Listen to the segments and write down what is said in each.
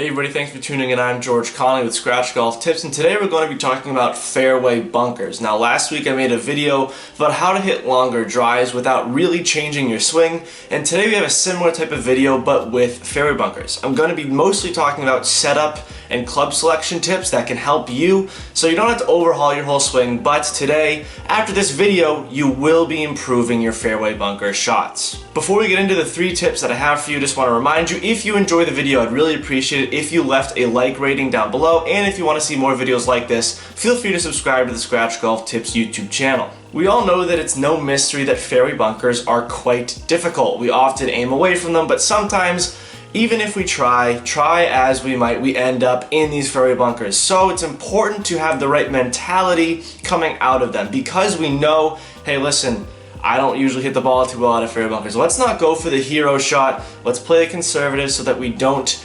Hey everybody, thanks for tuning in. I'm George Connelly with Scratch Golf Tips, and today we're going to be talking about fairway bunkers. Now last week I made a video about how to hit longer drives without really changing your swing, and today we have a similar type of video but with fairway bunkers. I'm going to be mostly talking about setup and club selection tips that can help you so you don't have to overhaul your whole swing, but today, after this video, you will be improving your fairway bunker shots. Before we get into the 3 tips that I have for you, just want to remind you, if you enjoy the video, I'd really appreciate it if you left a like rating down below, and if you want to see more videos like this, feel free to subscribe to the Scratch Golf Tips YouTube channel. We all know that it's no mystery that fairway bunkers are quite difficult. We often aim away from them, but sometimes, even if we try as we might, we end up in these fairway bunkers. So it's important to have the right mentality coming out of them, because we know, hey listen, I don't usually hit the ball too well out of fairway bunkers. Let's not go for the hero shot. Let's play it conservative so that we don't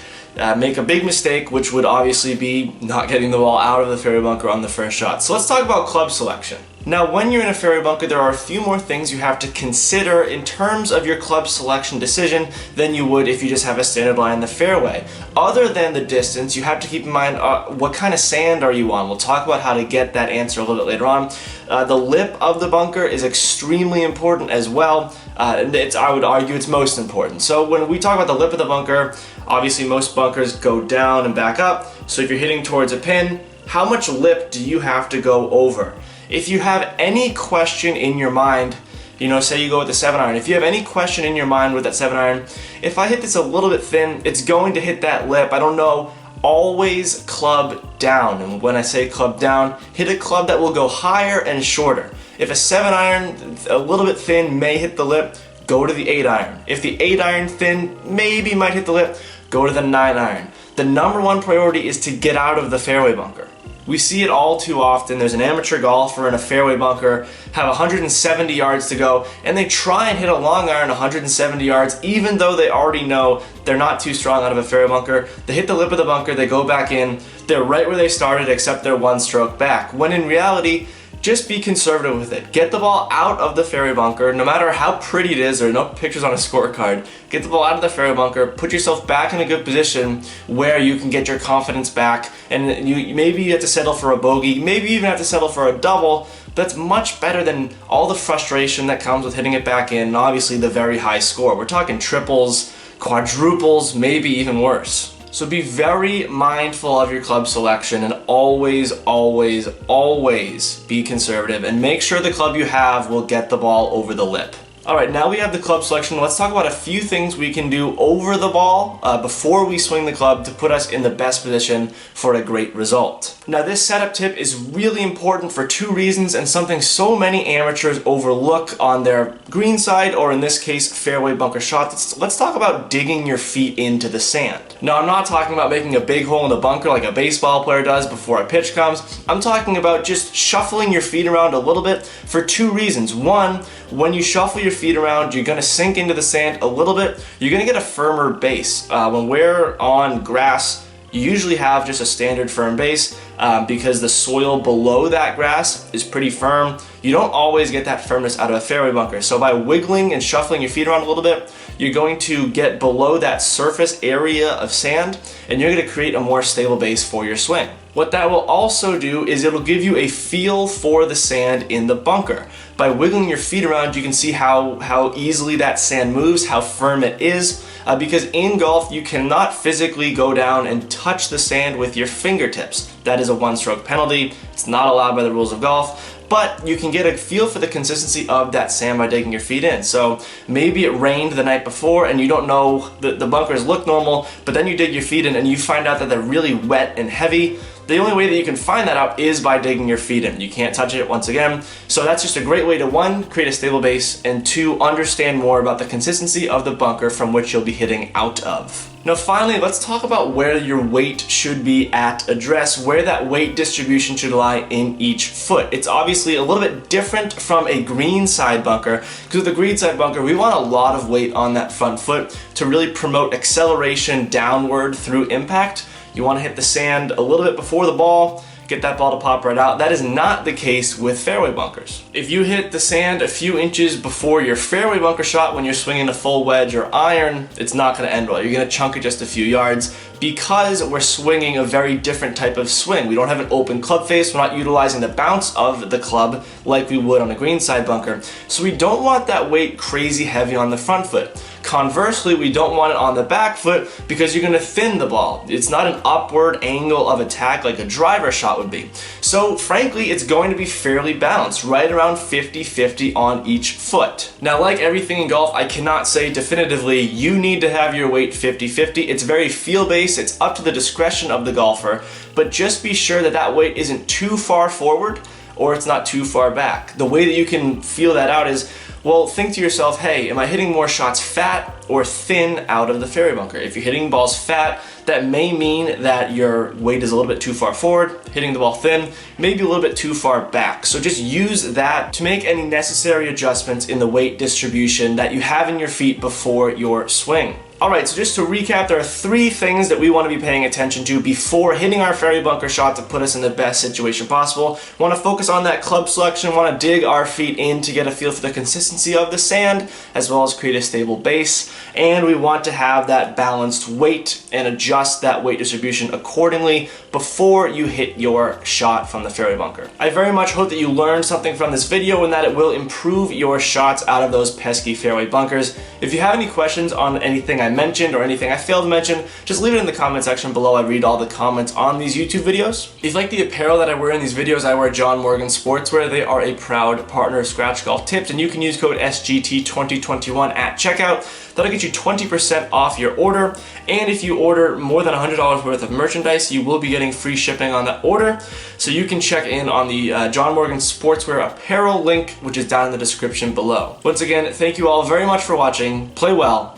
make a big mistake, which would obviously be not getting the ball out of the fairway bunker on the first shot. So let's talk about club selection. Now, when you're in a fairway bunker, there are a few more things you have to consider in terms of your club selection decision than you would if you just have a standard line in the fairway. Other than the distance, you have to keep in mind what kind of sand are you on. We'll talk about how to get that answer a little bit later on. The lip of the bunker is extremely important as well. I would argue it's most important. So when we talk about the lip of the bunker, obviously most bunkers go down and back up. So if you're hitting towards a pin, how much lip do you have to go over? If you have any question in your mind, say you go with the 7-iron, if you have any question in your mind with that 7-iron, if I hit this a little bit thin, it's going to hit that lip. I don't know, always club down. And when I say club down, hit a club that will go higher and shorter. If a 7-iron, a little bit thin, may hit the lip, go to the 8-iron. If the 8-iron thin maybe might hit the lip, go to the 9-iron. The number one priority is to get out of the fairway bunker. We see it all too often. There's an amateur golfer in a fairway bunker, have 170 yards to go, and they try and hit a long iron 170 yards, even though they already know they're not too strong out of a fairway bunker. They hit the lip of the bunker, they go back in, they're right where they started except they're 1 stroke back. When in reality, just be conservative with it. Get the ball out of the fairway bunker, no matter how pretty it is, or no pictures on a scorecard. Get the ball out of the fairway bunker, put yourself back in a good position where you can get your confidence back, and maybe you have to settle for a bogey, maybe you even have to settle for a double. That's much better than all the frustration that comes with hitting it back in, and obviously the very high score. We're talking triples, quadruples, maybe even worse. So be very mindful of your club selection, and always, always, always be conservative, and make sure the club you have will get the ball over the lip. Alright, now we have the club selection. Let's talk about a few things we can do over the ball before we swing the club to put us in the best position for a great result. Now this setup tip is really important for 2 reasons, and something so many amateurs overlook on their green side, or in this case fairway bunker shots. Let's talk about digging your feet into the sand. Now I'm not talking about making a big hole in the bunker like a baseball player does before a pitch comes. I'm talking about just shuffling your feet around a little bit for 2 reasons. One, when you shuffle your feet around, you're going to sink into the sand a little bit. You're going to get a firmer base. When we're on grass, you usually have just a standard firm base because the soil below that grass is pretty firm. You don't always get that firmness out of a fairway bunker. So by wiggling and shuffling your feet around a little bit, you're going to get below that surface area of sand, and you're going to create a more stable base for your swing. What that will also do is it'll give you a feel for the sand in the bunker. By wiggling your feet around, you can see how easily that sand moves, how firm it is, because in golf, you cannot physically go down and touch the sand with your fingertips. That is a 1-stroke penalty. It's not allowed by the rules of golf. But you can get a feel for the consistency of that sand by digging your feet in. So maybe it rained the night before and you don't know, the bunkers look normal, but then you dig your feet in and you find out that they're really wet and heavy. The only way that you can find that out is by digging your feet in. You can't touch it once again. So that's just a great way to, 1, create a stable base, and 2, understand more about the consistency of the bunker from which you'll be hitting out of. Now finally, let's talk about where your weight should be at address, where that weight distribution should lie in each foot. It's obviously a little bit different from a green side bunker, because with the green side bunker, we want a lot of weight on that front foot to really promote acceleration downward through impact. You want to hit the sand a little bit before the ball, get that ball to pop right out. That is not the case with fairway bunkers. If you hit the sand a few inches before your fairway bunker shot when you're swinging a full wedge or iron, it's not going to end well. You're going to chunk it just a few yards because we're swinging a very different type of swing. We don't have an open club face. We're not utilizing the bounce of the club like we would on a greenside bunker. So we don't want that weight crazy heavy on the front foot. Conversely, we don't want it on the back foot because you're going to thin the ball. It's not an upward angle of attack like a driver shot would be. So frankly, it's going to be fairly balanced, right around 50-50 on each foot. Now, like everything in golf, I cannot say definitively you need to have your weight 50-50. It's very feel-based. It's up to the discretion of the golfer, but just be sure that that weight isn't too far forward or it's not too far back. The way that you can feel that out is, well, think to yourself, hey, am I hitting more shots fat or thin out of the fairway bunker? If you're hitting balls fat, that may mean that your weight is a little bit too far forward. Hitting the ball thin, maybe a little bit too far back. So just use that to make any necessary adjustments in the weight distribution that you have in your feet before your swing. Alright, so just to recap, there are 3 things that we want to be paying attention to before hitting our fairway bunker shot to put us in the best situation possible. We want to focus on that club selection, want to dig our feet in to get a feel for the consistency of the sand, as well as create a stable base. And we want to have that balanced weight and adjust that weight distribution accordingly before you hit your shot from the fairway bunker. I very much hope that you learned something from this video and that it will improve your shots out of those pesky fairway bunkers. If you have any questions on anything I mentioned or anything I failed to mention, just leave it in the comment section below. I read all the comments on these YouTube videos. If you like the apparel that I wear in these videos, I wear John Morgan Sportswear. They are a proud partner of Scratch Golf Tips, and you can use code SGT2021 at checkout. That'll get you 20% off your order, and if you order more than $100 worth of merchandise, you will be getting free shipping on that order. So you can check in on the John Morgan Sportswear apparel link, which is down in the description below. Once again, thank you all very much for watching. Play well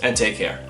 and take care.